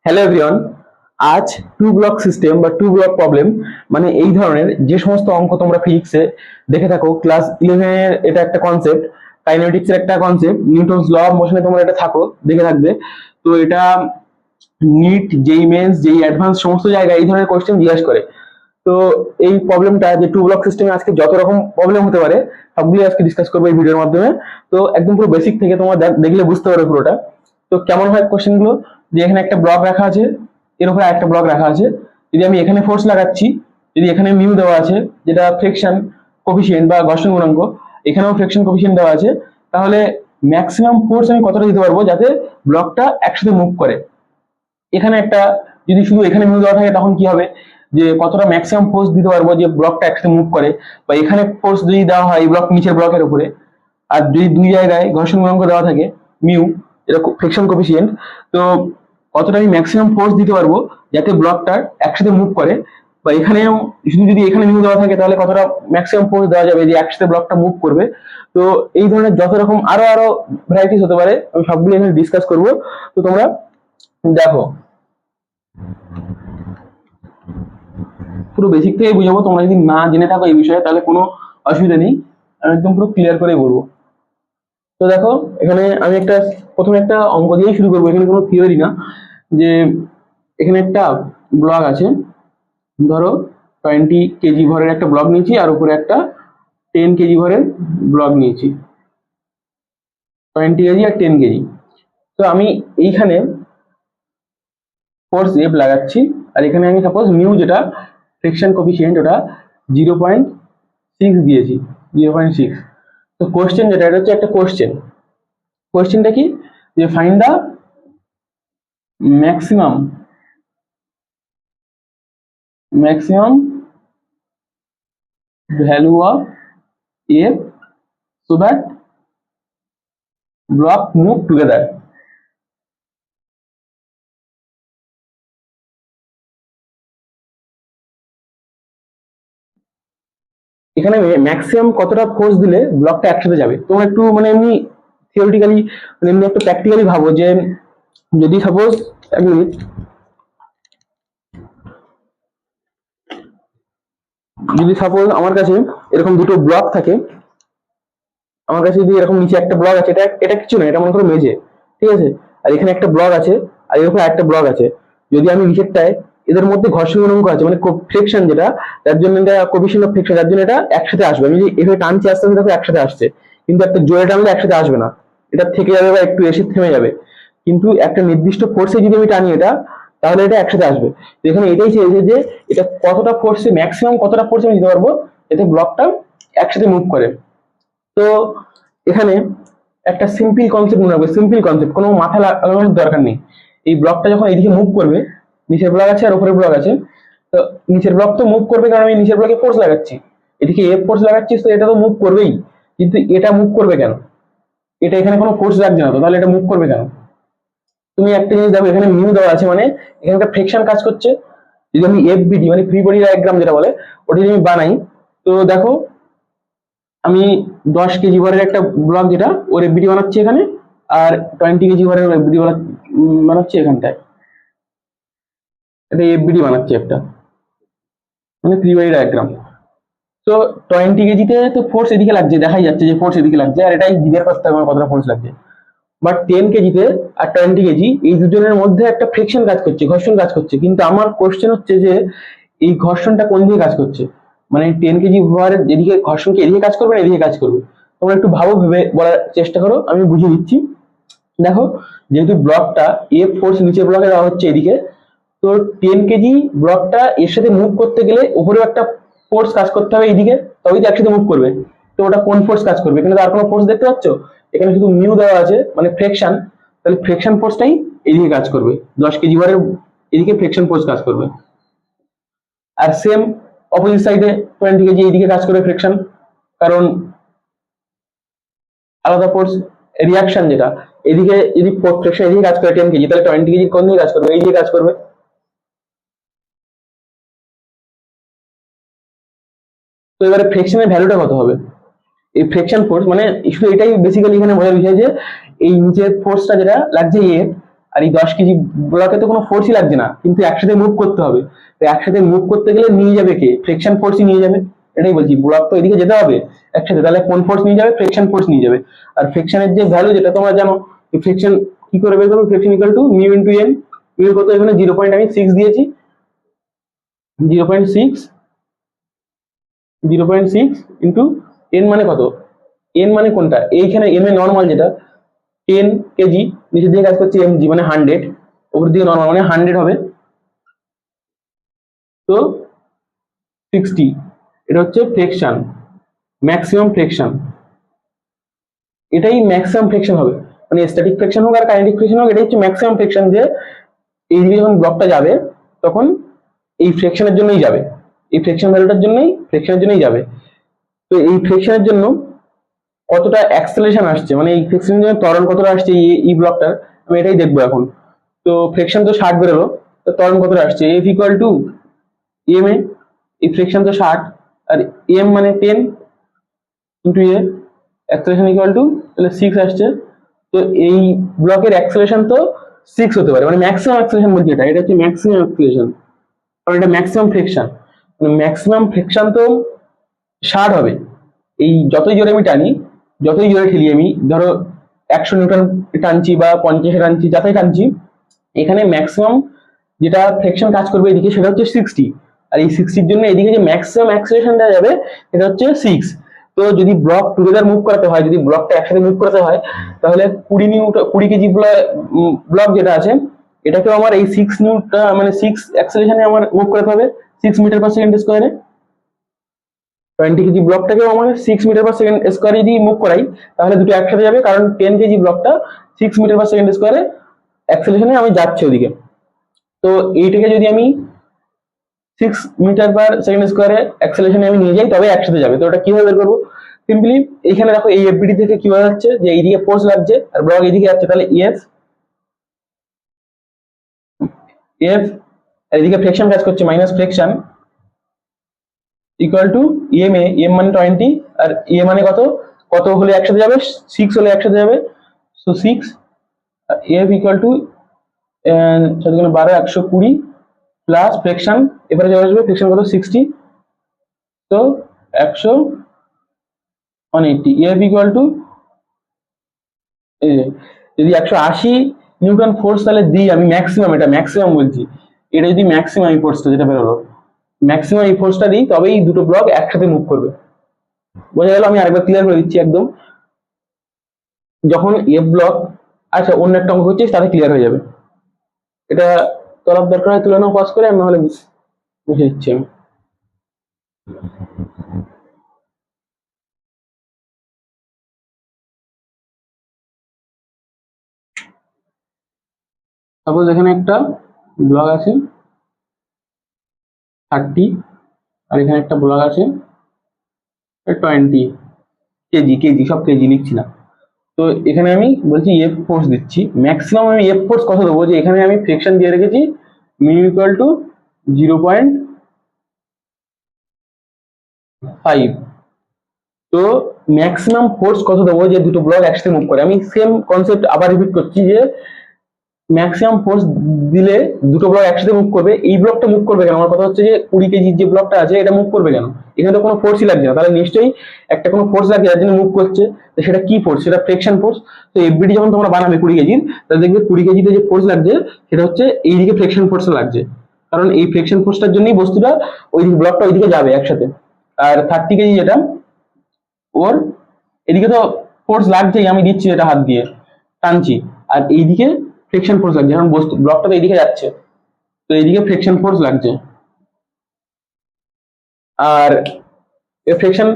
Hello everyone. আজ two block system বা two block problem মানে এই ধরনের যে সমস্ত অঙ্ক তোমরা ফিজিক্সে দেখে থাকো, ক্লাস 11 এর এটা একটা কনসেপ্ট, কাইনেটিক্স এর একটা কনসেপ্ট, নিউটনস ল অফ মোশনে তোমরা এটা দেখে থাকবে। তো এটা নিট, যেই মেন্স, যেই অ্যাডভান্স সমস্ত জায়গায় এই ধরনের কোশ্চেন জিজ্ঞাসা করে। তো এই প্রবলেমটা যে টু ব্লক সিস্টেমে আজকে যত রকম প্রবলেম হতে পারে সবগুলি আজকে ডিসকাস করবো এই ভিডিওর মাধ্যমে। তো একদম পুরো বেসিক থেকে তোমরা দেখলে বুঝতে পারবে পুরোটা। তো কেমন হয় কোশ্চেন গুলো, যে এখানে একটা ব্লক রাখা আছে, এর উপরে একটা ব্লক রাখা আছে, যদি আমি এখানে ফোর্স লাগাচ্ছি, যদি এখানে মিউ দেওয়া আছে যেটা ফ্রিকশন কোফিসিয়েন্ট বা ঘর্ষণ গুণাঙ্ক, এখানেও ফ্রিকশন কোফিসিয়েন্ট দেওয়া আছে, তাহলে ম্যাক্সিমাম ফোর্স আমি কতটা দিতে পারবো যাতে ব্লকটা একসাথে মুভ করে। এখানে একটা, যদি শুধু এখানে মিউ দেওয়া থাকে তখন কি হবে, যে কতটা ম্যাক্সিমাম ফোর্স দিতে পারবো যে ব্লকটা একসাথে মুভ করে, বা এখানে ফোর্স যদি দেওয়া হয় এই ব্লক নিচের ব্লকের উপরে, আর যদি দুই জায়গায় ঘর্ষণ গুণাঙ্ক দেওয়া থাকে মিউ, এটা ফ্রিকশন কোফিসিয়েন্ট, তো কতটা আমি ম্যাক্সিমাম ফোর্স দিতে পারবো যাতে ব্লকটা একসাথে মুভ করে, বা এখানেও শুধু যদি এখানে মিউ দেওয়া থাকে তাহলে কতটা ম্যাক্সিমাম ফোর্স দেওয়া যাবে যে একসাথে ব্লকটা মুভ করবে। তো এই ধরনের যত রকম আরো ভ্যারাইটিস হতে পারে, আমি সবগুলো এখানে ডিসকাস করব। তো তোমরা দেখো, পুরো বেসিক থেকে বুঝাবো, তোমরা যদি না জেনে থাকো এই বিষয়ে তাহলে কোনো অসুবিধা নেই, আমি একদম পুরো ক্লিয়ার করে বলবো। তো দেখো, এখানে আমি প্রথমে একটা অঙ্ক দিয়েই শুরু করবো, এখানে কোনো থিওরি না। যে এখানে একটা ব্লক আছে, ধরো 20 কেজি ভরের একটা ব্লক নিয়েছি, আর উপরে একটা 10 কেজি ভরের ব্লক নিয়েছি, 20 কেজি আর 10 কেজি। তো আমি এইখানে ফোর্স এফ লাগাচ্ছি, আর এখানে আমি সাপোজ মিউ, যেটা ফ্রিকশন কোফিসিয়েন্ট, ওটা 0.6 দিয়েছি, 0.6। তো কোশ্চেন যেটা, এটা হচ্ছে একটা কোশ্চেনটা কি, যে find the maximum value of F so that block move together। এখানে ম্যাক্সিমাম কতটা ফোর্স দিলে ব্লকটা একসাথে যাবে, তোমরা একটু মানে এমনি থিওরিটিক্যালি, মানে এমনি একটু প্র্যাকটিক্যালি ভাবো, যে যদি সাপোজ, এক মিনিট, যদি সাপোজ আমার কাছে এরকম দুটো ব্লক থাকে, আমার কাছে যদি এরকম নিচে একটা ব্লক আছে, এটা এটা কিছু না, এটা মনে করো মেঝে, ঠিক আছে, আর এখানে একটা ব্লক আছে, আর এর উপরে একটা ব্লক আছে। যদি আমি নিচেরটায়, এদের মধ্যে ঘর্ষণ গুণাঙ্ক আছে, মানে ফ্রিকশন যেটা, তার জন্য এটা কোফিসিয়েন্ট অফ ফ্রিকশন, তার জন্য এটা একসাথে আসবে। আমি যদি এভাবে টানছি আস্তে আস্তে দেখো একসাথে আসছে, কিন্তু একটা জোরে টানলে একসাথে আসবে না, এটা থেকে যাবে বা একটু এসে থেমে যাবে। কিন্তু একটা নির্দিষ্ট ফোর্সে যদি আমি টানি এটা, তাহলে এটা একসাথে আসবে। তো এখানে এটাই চেয়েছে যে এটা কতটা ফোর্সে, ম্যাক্সিমাম কতটা ফোর্সে আমি দিতে পারবো যাতে ব্লকটা একসাথে মুভ করে। তো এখানে একটা সিম্পল কনসেপ্ট মনে রাখবে, সিম্পল কনসেপ্ট, কোনো মাথা লাগানোর দরকার নেই। এই ব্লকটা যখন এইদিকে মুভ করবে, নিচের ব্লক আছে আর উপরের ব্লক আছে, তো নিচের ব্লক তো মুভ করবে, কারণ আমি নিচের ব্লকে ফোর্স লাগাচ্ছি, এদিকে এফ ফোর্স লাগাচ্ছি, তো এটা তো মুভ করবেই। কিন্তু এটা মুভ করবে কেন, এটা এখানে কোনো ফোর্স লাগছে না, তো তাহলে এটা মুভ করবে কেন? তুমি একটা জিনিস দেখো, এখানে মিউ দেওয়া আছে, মানে এখানকার ফ্রিকশন কাজ করছে। যদি আমি এফবিডি মানে ফ্রি বডি ডায়াগ্রাম যেটা বলে, ওটা যদি আমি বানাই, তো দেখো আমি 10 কেজি ভরের একটা ব্লক, যেটা ওর এফবিডি বানাচ্ছি এখানে, আর 20 কেজি ভরের এফবিডি বানাচ্ছি এখানটায়, এটা এফবিডি বানাচ্ছি একটা, মানে থ্রি বডি ডায়াগ্রাম। তো 20 কেজিতে তো ফোর্স এদিকে লাগছে, দেখাই যাচ্ছে যে ফোর্স এদিকে লাগছে, আর এটাই জিজ্ঞেস করতে হবে আমার কতটা ফোর্স লাগছে। বাট 10 কেজিতে আর 20 কেজি, এই দুজনের মধ্যে একটা ফ্রিকশন কাজ করছে, ঘর্ষণ কাজ করছে, কিন্তু আমার কোশ্চেন হচ্ছে যে এই ঘর্ষণটা কোন দিকে কাজ করছে, মানে 10 কেজি ভরের এদিকে ঘর্ষণ কি এদিকে কাজ করবে না এদিকে কাজ করবে? তোমরা একটু ভাবো, ভেবে বলার চেষ্টা করো, আমি বুঝিয়ে দিচ্ছি। দেখো, যেহেতু ব্লকটা এফ ফোর্স নিচের ব্লকে দেওয়া হচ্ছে এদিকে, তো 10 কেজি ব্লকটা এর সাথে মুভ করতে গেলে উপরেও একটা ফোর্স কাজ করতে হবে এইদিকে, তবেই তো একসাথে মুভ করবে। তো ওটা কোন ফোর্স কাজ করবে? এখানে তো আর কোনো ফোর্স দেখতে পাচ্ছ, এখানে শুধু মিউ দেওয়া আছে, মানে ফ্রিকশন, তাহলে ফ্রিকশন ফোর্সটাই এদিকে কাজ করবে, 10 কেজি ভরের এদিকে ফ্রিকশন ফোর্স কাজ করবে। আর সেম অপোজিট সাইডে 20 কেজি এইদিকে কাজ করবে ফ্রিকশন, কারণ আলাদা ফোর্স রিয়াকশন, যেটা এদিকে যদি ফ্রিকশন এদিকে কাজ করে 10 কেজি, তাহলে 20 কেজি কোন দিকে কাজ করবে? এইদিকে কাজ করবে। তো এবারে ফ্রিকশনের ভ্যালুটা কত হবে? এই ফ্রিকশন ফোর্স মানে শুধু এটাই বেসিক্যালি এখানে বোঝার বিষয়, যে এই নিচের ফোর্সটা যেটা লাগছে এফ, আর এই 10 কেজি ব্লকে তো কোনো ফোর্সই লাগছে না, কিন্তু একসাথে মুভ করতে হবে। তো একসাথে মুভ করতে গেলে নিয়ে যাবে কে? ফ্রিকশন ফোর্সই নিয়ে যাবে। এটাই বলছি, ব্লক তো এদিকে যেতে হবে একসাথে, তাহলে কোন ফোর্স নিয়ে যাবে? ফ্রিকশন ফোর্স নিয়ে যাবে। আর ফ্রিকশনের যে ভ্যালু, যেটা তোমরা জানো, ফ্রিকশন কি করে বের করবে? Friction equal two mu into N. Mu কত? এখানে 0.6 দিয়েছি, 0.6 ইন্টু এন মানে কত? এন মানে কোনটা? এইখানে এম এ নর্মাল, যেটা 10 কেজি, নিচের দিকে কাজ করছে এমজি মানে 100, উপর দিকে নর্মাল মানে 100 হবে। তো 60, এটা হচ্ছে ফ্রিকশন, ম্যাক্সিমাম ফ্রিকশন। এটাই ম্যাক্সিমাম ফ্রিকশন হবে, মানে স্ট্যাটিক ফ্রিকশন হোক আর কাইনেটিক ফ্রিকশন হোক, এটাই হচ্ছে ম্যাক্সিমাম ফ্রিকশন। যে এই দিকে যখন ব্লকটা যাবে তখন এই ফ্রিকশনের জন্যই যাবে, এই ফ্রিকশন ভ্যালুটার জন্যই, ফ্রিকশনের জন্যই যাবে। তো এই ফ্রিকশনের জন্য কতটা অ্যাক্সেলারেশন আসছে, মানে এই ফ্রিকশনের জন্য ত্বরণ কতটা আসছে এই ব্লকটার, আমি এটাই দেখবো এখন। তো ফ্রিকশন তো 60 বেরোলো, তো ত্বরণ কতটা আসছে? এফ ইকুয়াল টু এম এ, এই ফ্রিকশন তো 60, আর এম মানে 10 into A, acceleration equal to তাহলে 6 আসছে। তো এই ব্লকের অ্যাক্সেলারেশন তো 6 হতে পারে, মানে ম্যাক্সিমাম অ্যাক্সেলারেশন বলছি, এটা হচ্ছে ম্যাক্সিমাম অ্যাক্সেলারেশন, কারণ এটা ম্যাক্সিমাম ফ্রিকশন। মানে ম্যাক্সিমাম ফ্রিকশন তো 60 হবে। এই যতই জোরে আমি টানি, যতই জোরে ঠেলি আমি, ধরো 100 নিউটন টানছি বা 50 টানছি, যাতেই টানছি, এখানে ম্যাক্সিমাম যেটা ফ্রিকশন কাজ করবে এদিকে, সেটা হচ্ছে 60। আর এই 60-র জন্য এদিকে যে ম্যাক্সিমাম অ্যাক্সেলারেশনটা যাবে সেটা হচ্ছে 6। তো যদি ব্লক টুগেদার মুভ করাতে হয়, যদি ব্লকটা একসাথে মুভ করাতে হয়, তাহলে 20 কেজি ব্লক যেটা আছে, এটাকেও আমার এই 6 নিউটন মানে 6 অ্যাক্সেলারেশনে আমার মুভ করাতে হবে 6 মিটার/সেকেন্ড স্কোয়ারে। 20 কেজি ব্লকটাকেও আমার 6 মিটার/সেকেন্ড স্কোয়ারে যদি মুভ করাই, তাহলে দুটো একসাথে যাবে, কারণ 10 কেজি ব্লকটা 6 মিটার/সেকেন্ড স্কোয়ারে অ্যাক্সেলারেশনে আমি যাচ্ছে ওদিকে। তো এইটাকে যদি আমি 6 মিটার/সেকেন্ড স্কোয়ারে অ্যাক্সেলারেশনে আমি নিয়ে যাই, তবে একসাথে যাবে। তো ওটা কিভাবে বের করবো? সিম্পলি এখানে দেখো, এই এফবিডি থেকে কি বোঝা যাচ্ছে যে এইদিকে ফোর্স লাগছে আর ব্লক এইদিকে যাচ্ছে, তাহলে এফ আর এদিকে ফ্রিকশন কাজ করছে, minus friction equal to M A, M মানে 20 আর এ মানে কত? কত হলে একসাথে যাবে? 6 হলে একসাথে যাবে। So 6 F equal two 12 120 plus friction, এবারে চলে আসবে ফ্রিকশন কত? 60, তো 180 এফ ইকুয়াল টু, যদি 180 নিউটন ফোর্স তাহলে দিই আমি ম্যাক্সিমাম, এটা ম্যাক্সিমাম বলছি, এটা যদি ম্যাক্সিমাম এই ফোর্সটা যেটা বেরোলো, ম্যাক্সিমাম এই ফোর্সটা দিই, তবেই দুটো ব্লক একসাথে মুভ করবে। বোঝা গেল? আমি আরেকবার ক্লিয়ার করে দিচ্ছি একদম। যখন এফ ব্লক, আচ্ছা অন্য একটা অঙ্ক করছিস, তাহলে ক্লিয়ার হয়ে যাবে। এটা তরফ দরকার হয় তুলে নাও পজ করে, আমি নাহলে বুঝে দিচ্ছি আমি। সাপোজ এখানে একটা ব্লক আছে 30, আর এখানে একটা ব্লক আছে 20 কেজি, সব কেজি লিখছি না। তো এখানে আমি বলছি এফ ফোর্স দিচ্ছি, ম্যাক্সিমাম আমি এফ ফোর্স কত দেবো? যে এখানে আমি ফ্রিকশন দিয়ে রেখেছি মিউ ইকুয়াল টু 0.5। তো ম্যাক্সিমাম ফোর্স কত দেবো যে দুটো ব্লক একসাথে মুভ করে? আমি সেম কনসেপ্ট আবার রিপিট করছি, যে ম্যাক্সিমাম ফোর্স দিলে দুটো ব্লক একসাথে মুভ করবে। এই ব্লকটা মুভ করবে কেন? আমার কথা হচ্ছে যে 20 কেজির যে ব্লকটা আছে, এটা মুভ করবে কেন? এখানে তো কোনো ফোর্সই লাগছে না, তাহলে নিশ্চয়ই একটা কোনো ফোর্স লাগছে যার জন্য মুভ করছে। তো সেটা কি ফোর্স? সেটা ফ্রিকশন ফোর্স। তো এফবিডি যখন তোমরা বানাবে 20 কেজির, তাহলে দেখবে 20 কেজিতে যে ফোর্স লাগছে সেটা হচ্ছে এইদিকে ফ্রিকশন ফোর্স লাগছে, কারণ এই ফ্রিকশন ফোর্সটার জন্যই বস্তুটা ওই ব্লকটা ওইদিকে যাবে একসাথে। আর 30 কেজি যেটা, ওর এদিকে তো ফোর্স লাগছেই, আমি দিচ্ছি এটা হাত দিয়ে টানছি, আর এইদিকে ফ্রিকশন ফোর্স লাগছে, কারণ বস্তু ব্লকটা তো এইদিকে যাচ্ছে, তো এইদিকে ফ্রিকশন ফোর্স লাগছে। আর ফ্রিকশন,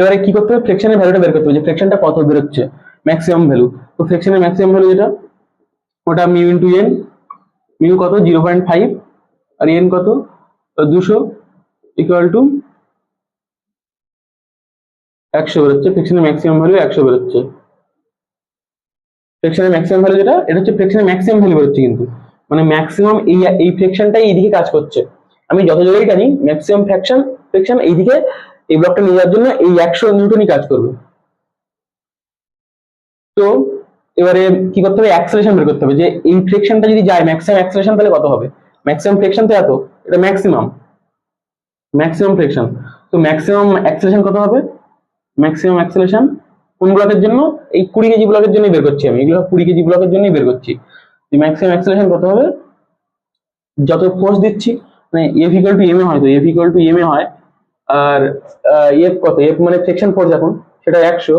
এবারে কি করতে হবে? ফ্রিকশনের ভ্যালুটা বের করতে হবে, যে ফ্রিকশনটা কত বেরোচ্ছে, ম্যাক্সিমাম ভ্যালু। তো ফ্রিকশনের ম্যাক্সিমাম ভ্যালু যেটা, ওটা মিউ ইন্টু এন। মিউ কত? 0.5, আর এন কত? 200, ইকুয়াল টু 100 বেরোচ্ছে। ফ্রিকশনের ম্যাক্সিমাম ভ্যালু 100 বেরোচ্ছে। ফ্রিকশনের ম্যাক্সিমাম ভ্যালু যেটা, এটা হচ্ছে ফ্রিকশনের ম্যাক্সিমাম ভ্যালু বেরোচ্ছে, কিন্তু মানে ম্যাক্সিমাম এই ফ্রিকশনটাই এইদিকে কাজ করছে। আমি যত জোরেই টানি, ম্যাক্সিমাম ফ্রিকশন এইদিকে এই ব্লকটা নিয়ে যাওয়ার জন্য এই 100 নিউটনই কাজ করবে। তো এবারে কি করতে হবে, অ্যাক্সেলারেশন বের করতে হবে যে এই ফ্রিকশনটা যদি যায় ম্যাক্সিমাম অ্যাক্সেলারেশন তাহলে কত হবে। ম্যাক্সিমাম ফ্রিকশন তো এত, এটা ম্যাক্সিমাম ফ্রিকশন। তো ম্যাক্সিমাম অ্যাক্সেলারেশন কত হবে, ম্যাক্সিমাম অ্যাক্সেলারেশন কোন ব্লকের জন্য, এই 20 কেজি ব্লকের জন্যই বের করছি আমি, এগুলো 20 কেজি ব্লকের জন্যই বের করছি। ম্যাক্সিমাম অ্যাক্সেলারেশন কত হবে, যত ফোর্স দিচ্ছি, মানে এফ ইকুয়াল টু এম এ হয়, তো এফ ইকুয়াল টু এম এ হয়, আর এফ কত, এফ মানে ফ্রিকশন ফোর্স এখন সেটা 100,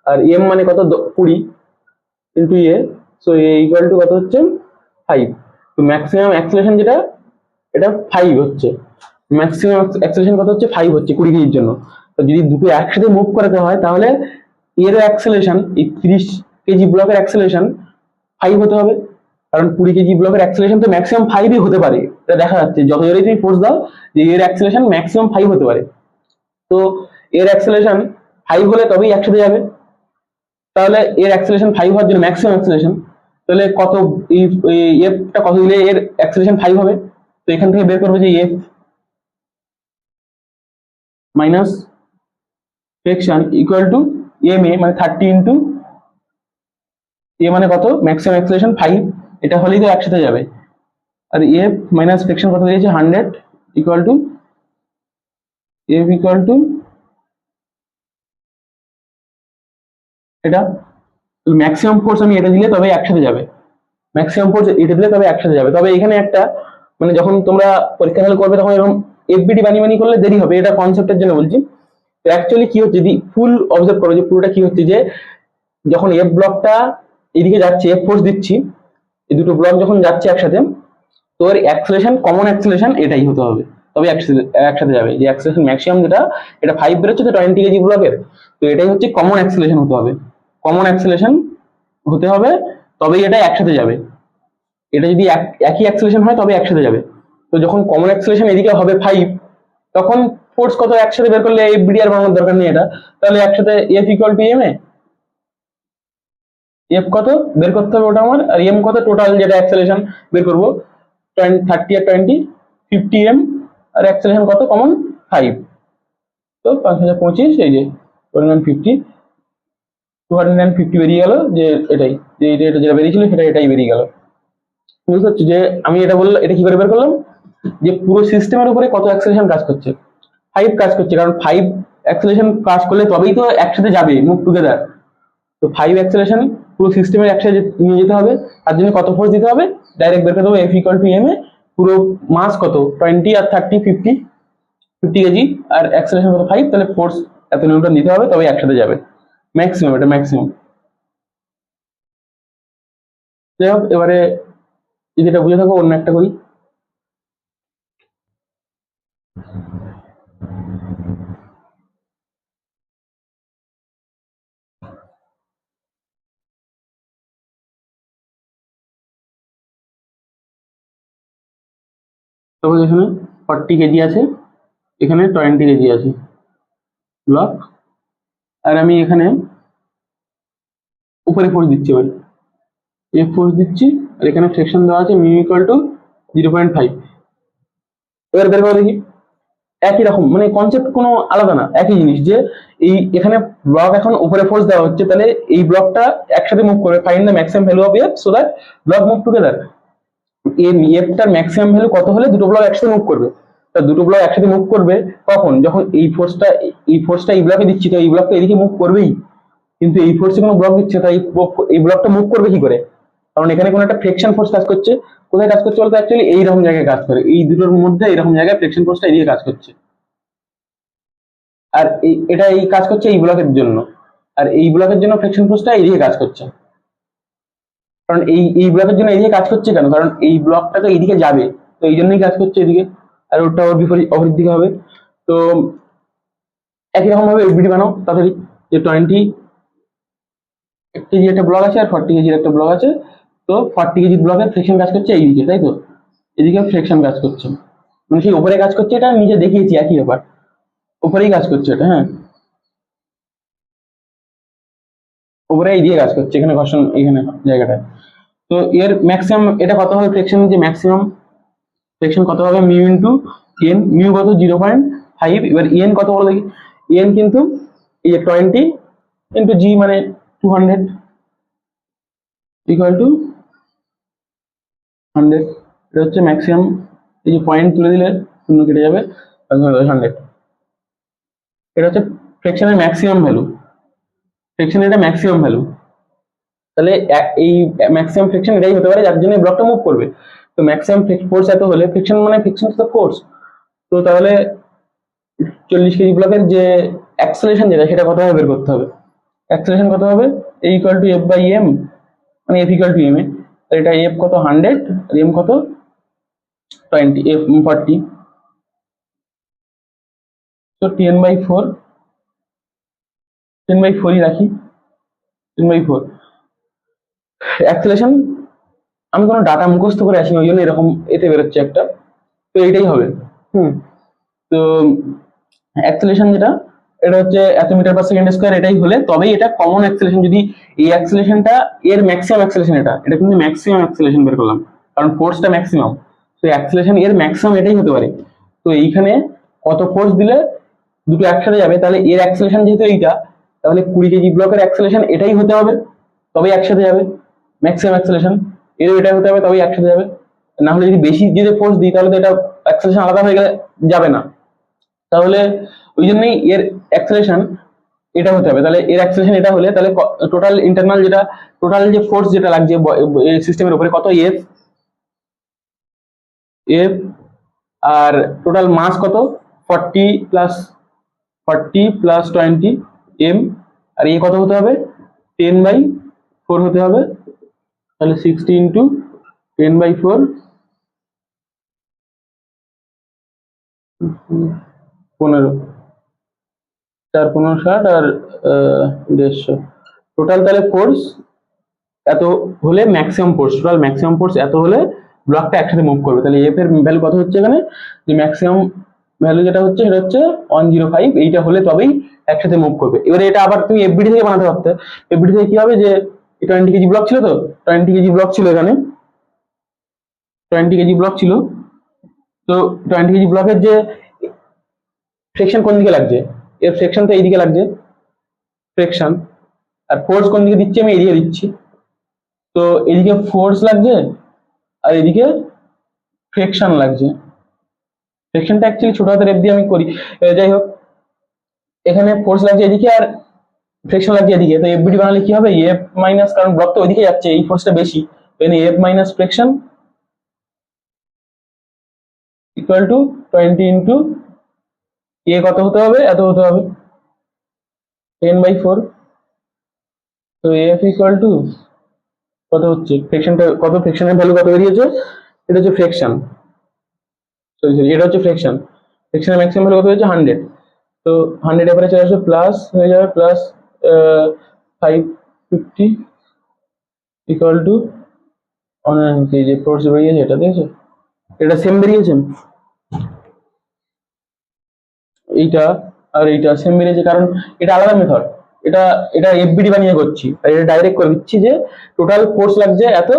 আর এম মানে কত 20 ইন্টু এ, সো এ ইকুয়াল টু কত হচ্ছে 5। তো ম্যাক্সিমাম অ্যাক্সেলারেশন যেটা, এটা 5 হচ্ছে, ম্যাক্সিমাম অ্যাক্সেলারেশন কত হচ্ছে 5 হচ্ছে 20 কেজির জন্য। তো যদি দুটো একসাথে মুভ করাতে হয় তাহলে এর অ্যাক্সেলারেশন, এই 30 কেজি ব্লকের অ্যাক্সেলারেশন 5 হতে হবে, কারণ 20 কেজি ব্লকের অ্যাক্সেলারেশন তো ম্যাক্সিমাম 5ই হতে পারে, এটা দেখা যাচ্ছে যত জোরেই তুমি ফোর্স দাও যে এর অ্যাক্সেলারেশন ম্যাক্সিমাম 5 হতে পারে। তো এর অ্যাক্সেলারেশন 5 হলে তবেই একসাথে যাবে, তাহলে এর অ্যাক্সেলারেশন 5 হওয়ার জন্য ম্যাক্সিমাম অ্যাক্সেলারেশন তাহলে কত, এফটা কত দিলে এর অ্যাক্সেলারেশন 5 হবে। তো এখান থেকে বের করবে যে F minus friction equal to M A মানে 30 ইন্টু এ মানে কত, ম্যাক্সিমাম অ্যাক্সেলারেশন 5, এটা হলেই তো একসাথে যাবে। আর এফ মাইনাস ফ্রিকশন কত দিয়েছে 100 equal to F equal two এটা, ম্যাক্সিমাম ফোর্স আমি এটা দিলে তবে একসাথে যাবে, ম্যাক্সিমাম ফোর্স এটা দিলে তবে একসাথে যাবে। তবে এখানে একটা মানে যখন তোমরা পরীক্ষা হল করবে তখন এরকম এফবিডি বানিয়ে করলে দেরি হবে, এটা কনসেপ্টের জন্য বলছি। তো অ্যাকচুয়ালি কি হচ্ছে, যদি ফুল অবজার্ভ করো যে পুরোটা কি হচ্ছে, যে যখন এফ ব্লকটা এদিকে যাচ্ছে, এফ ফোর্স দিচ্ছি, এই দুটো ব্লক যখন যাচ্ছে একসাথে, তো এর অ্যাক্সেলারেশন, কমন অ্যাক্সেলারেশন এটাই হতে হবে, তবে একসাথে যাবে। যে অ্যাক্সেলারেশন ম্যাক্সিমাম যেটা, এটা 5 বেরোচ্ছে তো 20 কেজি ব্লকের, তো এটাই হচ্ছে কমন অ্যাক্সেলারেশন হতে হবে, কমন অ্যাক্সেলারেশন হতে হবে, তবেই এটা একসাথে যাবে। এটা যদি একই অ্যাক্সেলারেশন হয় তবে একসাথে যাবে। তো যখন কমন অ্যাক্সেলারেশন এদিকে হবে 5, তখন ফোর্স কত একসাথে বের করলে এফবিডি আর বানানোর দরকার নেই এটা, তাহলে একসাথে F equal to M A, F কত বের করতে হবে ওটা আমার, আর এম কত টোটাল যেটা অ্যাক্সেলারেশন বের করবো 30 আর 20 50 এম, আর অ্যাক্সেলারেশন কত কমন 5, তো 5025, এই যে 250 250 বেরিয়ে গেল, যে এটাই, যে এটা যেটা বেরিয়েছিল সেটা এটাই বেরিয়ে গেল। বুঝতে পারছি যে আমি এটা বললাম, এটা কি করে বের করলাম, যে পুরো সিস্টেমের উপরে কত অ্যাক্সেলারেশন কাজ করছে, 5 কাজ করছে, কারণ 5 অ্যাক্সেলারেশন কাজ করলে তবেই তো একসাথে যাবে, মুভ টুগেদার। তো 5 অ্যাক্সেলারেশন পুরো সিস্টেমের একসাথে নিয়ে যেতে হবে, তার জন্য কত ফোর্স দিতে হবে ডাইরেক্ট বের করে দেবো, এফ ইকুয়াল টু এম এ, পুরো মাস কত 20 আর 30 50 কেজি, আর অ্যাক্সেলারেশন কত 5, তাহলে ফোর্স এত নিউটন দিতে হবে তবে একসাথে যাবে, ম্যাক্সিমাম, এটা ম্যাক্সিমাম। যাই হোক, এবারে যদি এটা বুঝে থাকো অন্য একটা করি। তারপর এখানে 40 কেজি আছে, এখানে 20 কেজি আছে ব্লক, আর আমি এখানে উপরে ফোর্স দিচ্ছি, এবার এফ ফোর্স দিচ্ছি, আর এখানে সেকশন দেওয়া আছে মিউ ইকুয়াল টু 0.5। এবার বের করে দেখি, একই রকম মানে কনসেপ্ট কোনো আলাদা না, একই জিনিস, যে এই এখানে ব্লক এখন উপরে ফোর্স দেওয়া হচ্ছে, তাহলে এই ব্লকটা একসাথে মুভ করবে, find the maximum value of F so that block move together. এই এফটার ম্যাক্সিমাম ভ্যালু কত হলে দুটো ব্লক একসাথে মুভ করবে, তা দুটো ব্লক একসাথে মুভ করবে কখন, যখন এই ফোর্সটা এই ব্লকে দিচ্ছি, তো এই ব্লকটা এদিকে মুভ করবেই, কিন্তু এই ফোর্সে কোনো ব্লক দিচ্ছে, তাই এই ব্লকটা মুভ করবে কি করে, কারণ এখানে কোনো একটা ফ্রিকশন ফোর্স কাজ করছে। কোথায় কাজ করছে বলতো, অ্যাকচুয়ালি এইরকম জায়গায় কাজ করে, এই দুটোর মধ্যে এইরকম জায়গায় ফ্রিকশন ফোর্সটা এদিকে কাজ করছে, আর এটা এই কাজ করছে এই ব্লকের জন্য, আর এই ব্লকের জন্য ফ্রিকশন ফোর্সটা এইদিকে কাজ করছে, কারণ এই ব্লকের জন্য এইদিকে কাজ করছে কেন, কারণ এই ব্লকটা তো এইদিকে যাবে, তো এই জন্যই কাজ করছে এদিকে, আর ওটা ওর বিপরীত অপরের দিকে হবে। তো একই রকম ভাবে এফবিডি বানাও তাড়াতাড়ি, যে 20 কেজি একটা ব্লক আছে আর 40 কেজির একটা ব্লক আছে, তো 40 কেজি ব্লকের ফ্রিকশন কাজ করছে এইদিকে, তাই তো এদিকে ফ্রিকশন কাজ করছে, মানে সেই উপরে কাজ করছে, এটা নিজে দেখিয়েছি একই ব্যাপার, উপরেই কাজ করছে এটা, হ্যাঁ উপরে এই দিয়ে কাজ করছে, এখানে ঘর্ষণ এখানে জায়গাটায়। তো এর ম্যাক্সিমাম এটা কত হবে ফ্রিকশন, যে ম্যাক্সিমাম ফ্রিকশন কত হবে মিউ ইন্টু এন, মিউ কত 0.5, এবার এন কত বলো দেখি, এন কিন্তু এই যে 20 ইন্টু জি মানে 200, ইকুয়াল টু 100, এটা হচ্ছে ম্যাক্সিমাম। এই যে পয়েন্ট তুলে দিলে শূন্য কেটে যাবে, 100। এটা হচ্ছে ফ্রিকশনের ম্যাক্সিমাম ভ্যালু, ফ্রিকশনের এটা ম্যাক্সিমাম ভ্যালু। তাহলে এই ম্যাক্সিমাম ফ্রিকশন এটাই হতে পারে যার জন্য ব্লকটা মুভ করবে। তো ম্যাক্সিমাম ফোর্স এত হলে, ফ্রিকশন মানে ফ্রিকশন তো ফোর্স, তো তাহলে 40 কেজি ব্লকের যে অ্যাক্সেলারেশন যেটা, সেটা কত হবে বের করতে হবে। অ্যাক্সেলারেশন কত হবে, A equal to F by M, মানে F equal to M A. এটা এফ কত 100 আর এম কত 20, এফ 40, তো 10/4, 10/4ই রাখি, 10/4। অ্যাক্সেলারেশন আমি কোনো ডাটা মুখস্থ করে আসিনি, ওই জন্য এরকম এতে বেরোচ্ছে একটা, তো এইটাই হবে। তো অ্যাক্সেলারেশন যেটা, এটা হচ্ছে এত মিটার পার সেকেন্ড স্কয়ার, এটাই হলে তবেই এটা কমন অ্যাক্সেলারেশন। যদি এই অ্যাক্সেলারেশনটা এর ম্যাক্সিমাম অ্যাক্সেলারেশন, এটা কিন্তু ম্যাক্সিমাম অ্যাক্সেলারেশন বের করলাম, কারণ ফোর্সটা ম্যাক্সিমাম, তো অ্যাক্সেলারেশন এর ম্যাক্সিমাম এটাই হতে পারে। তো এইখানে কত ফোর্স দিলে দুটো একসাথে যাবে, তাহলে এর অ্যাক্সেলারেশন যেহেতু এইটা, তাহলে 20 কেজি ব্লকের অ্যাক্সেলারেশন এটাই হতে হবে, তবেই একসাথে যাবে। ম্যাক্সিমাম অ্যাক্সেলারেশন এরও এটা হতে হবে, তবেই একসাথে যাবে। না হলে যদি বেশি যদি ফোর্স দিই, তাহলে তো এটা অ্যাক্সেলারেশন আলাদা হয়ে গেলে যাবে না। তাহলে ওই জন্যই এর অ্যাক্সেলারেশন এটা হতে হবে। তাহলে এর অ্যাক্সেলারেশন এটা হলে, তাহলে টোটাল ইন্টারনাল যেটা, টোটাল যে ফোর্স যেটা লাগছে সিস্টেমের উপরে, কত এফ, এফ আর টোটাল মাস কত 40 প্লাস 20 এম, আর এ কত হতে হবে 10/4 হতে হবে। তাহলে 60 ইন্টু 10/4, 15, 4 15 60 আর 150 টোটাল। তাহলে ফোর্স এত হলে maximum force, total maximum force এত হলে ব্লকটা একসাথে মুভ করবে। তাহলে এফ এর ভ্যালু কত হচ্ছে এখানে, যে ম্যাক্সিমাম ভ্যালু যেটা হচ্ছে সেটা হচ্ছে 105, এইটা হলে তবেই একসাথে মুভ করবে। এবারে এটা আবার তুমি এফবিডি থেকে বানাতে পারতে। এফবিডি থেকে কি হবে, যে 20 কেজি ব্লক ছিল, তো 20 কেজি ব্লক ছিল এখানে, 20 কেজি ব্লক ছিল, তো 20 কেজি ব্লকের যে ফ্রিকশন কোন দিকে লাগছে, এর ফ্রিকশন তো এইদিকে লাগছে, ফ্রিকশন, আর ফোর্স কোন দিকে দিচ্ছি, আমি এইদিকে দিচ্ছি। তো এদিকে ফোর্স লাগছে আর এদিকে ফ্রিকশন লাগছে। ফ্রিকশনটা অ্যাকচুয়ালি ছোট হাতের এফ দিয়ে আমি করি, যাই হোক, এখানে ফোর্স লাগছে এদিকে আর ফ্রিকশন লাগছে এদিকে। তো এফবিডি বানালে কি হবে, এফ মাইনাস, কারণ ব্লক তো ওইদিকে যাচ্ছে, এই ফোর্সটা বেশি, এখানে F minus friction equal to 20 into A কত হতে হবে, এত হতে হবে 10/4। তো এফ ইকুয়াল টু কত হচ্ছে, ফ্রিকশনটা কত, ফ্রিকশনের ভ্যালু কত বেরিয়েছে, এটা হচ্ছে ফ্রিকশন, সরি সরি, এটা হচ্ছে ফ্রিকশন, ফ্রিকশনের ম্যাক্সিমাম ভ্যালু কত হয়েছে 100। তো 100 এবারে চলে আসবে, প্লাস হয়ে যাবে, প্লাস 550 ইকুয়াল টু যে ফোর্স বেরিয়েছে এটা, দেখেছো এটা সেম বেরিয়েছে, এইটা আর এইটা সেম বেরিয়েছে, কারণ এটা আলাদা মেথড, এটা এটা এফবিডি বানিয়ে করছি, আর এটা ডাইরেক্ট করে দিচ্ছি যে টোটাল ফোর্স লাগছে এত,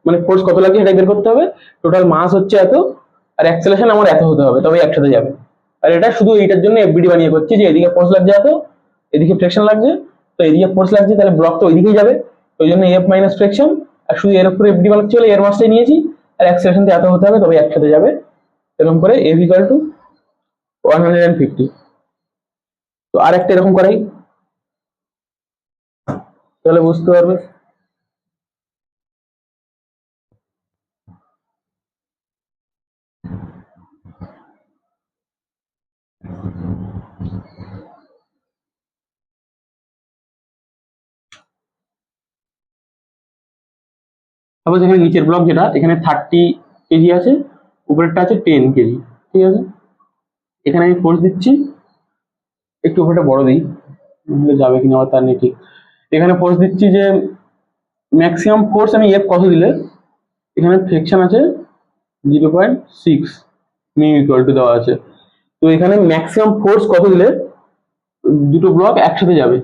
মানে ফোর্স কত লাগছে এটা বের করতে হবে, টোটাল মাস হচ্ছে এত, আর অ্যাক্সেলারেশন আমার এত হতে হবে, তবে একসাথে যাবে। আর এটা শুধু এইটার জন্য এফবিডি বানিয়ে করছি, যে এদিকে ফোর্স লাগছে এত, এদিকে ফ্রিকশন লাগছে, তো এদিকে ফোর্স লাগছে, তাহলে ব্লক তো ওইদিকেই যাবে, ওই জন্য এফ মাইনাস ফ্রিকশন, আর শুধু এর উপরে এফবিডি বানাচ্ছি বলে এর মাসটাই নিয়েছি, আর অ্যাক্সেলারেশন এত হতে হবে, তবে একসাথে যাবে। এরকম করে এফ ইকুয়াল টু 150। তো আর একটা এরকম করাই, তাহলে বুঝতে পারবে। সাপোজ এখানে নিচের ব্লক যেটা, এখানে 30 কেজি আছে, উপরেরটা আছে 10 কেজি, ঠিক আছে। এখানে আমি ফোর্স দিচ্ছি, একটু উপরটা বড় দিই, নাহলে যাবে কিনা আবার তার নেই ঠিক। এখানে ফোর্স দিচ্ছি, যে ম্যাক্সিমাম ফোর্স আমি এফ কত দিলে, এখানে ফ্রিকশন আছে 0.6 মিউ ইকুয়াল টু দেওয়া আছে। তো এখানে ম্যাক্সিমাম ফোর্স কত দিলে দুটো ব্লক একসাথে যাবে,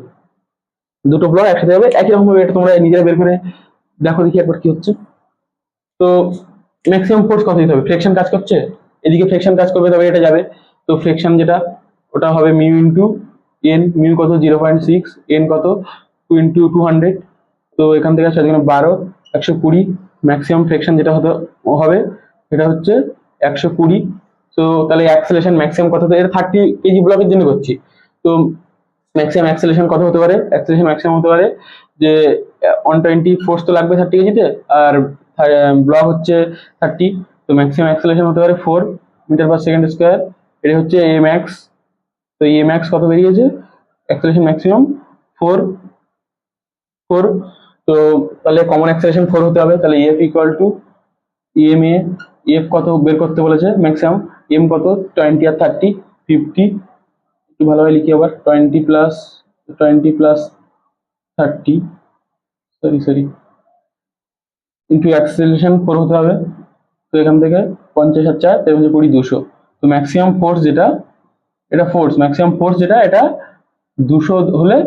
দুটো ব্লক একসাথে যাবে একই রকম ভাবে, এটা তোমরা নিজেরা বের করে দেখো দেখি একবার কি হচ্ছে। তো ম্যাক্সিমাম ফোর্স কত দিতে হবে, ফ্রিকশন কাজ করছে, এদিকে ফ্রিকশন কাজ করবে, তবে এটা যাবে। তো ফ্রিকশন যেটা, ওটা হবে মিউ ইন্টু এন, মিউ কত 0.6, এন কত 2 ইন্টু 200, তো এখান থেকে আসছে 12, 120, ম্যাক্সিমাম ফ্রিকশন যেটা হবে সেটা হচ্ছে 120। তো তাহলে অ্যাক্সেলারেশন ম্যাক্সিমাম কত হতে, এটা 30 কেজি ব্লকের জন্য করছি। তো ম্যাক্সিমাম অ্যাক্সেলারেশন কত হতে পারে, অ্যাক্সেলারেশন ম্যাক্সিমাম হতে পারে যে 120 ফোর্স তো লাগবে 30 কেজিতে, আর ব্লক হচ্ছে 30, তো ম্যাক্সিমাম অ্যাক্সেলারেশন হতে পারে 4 মিটার পার সেকেন্ড স্কোয়ার। এটা হচ্ছে এ ম্যাক্স। তো এ ম্যাক্স কত বেরিয়েছে, অ্যাক্সেলারেশন ম্যাক্সিমাম 4। তো তাহলে কমন অ্যাক্সেলারেশন 4 হতে হবে, তাহলে F equal to M A, F কত বের করতে বলেছে ম্যাক্সিমাম, এম কত 20 আর 30 50, একটু ভালোভাবে লিখি আবার 20 প্লাস 30 সরি ইন্টু অ্যাক্সেলারেশন 4 হতে হবে। তো এখান থেকে 50 আর 4 20 200। তো ম্যাক্সিমাম ফোর্স যেটা, এটা ফোর্স ম্যাক্সিমাম ফোর্স যেটা, এটা 200 হলে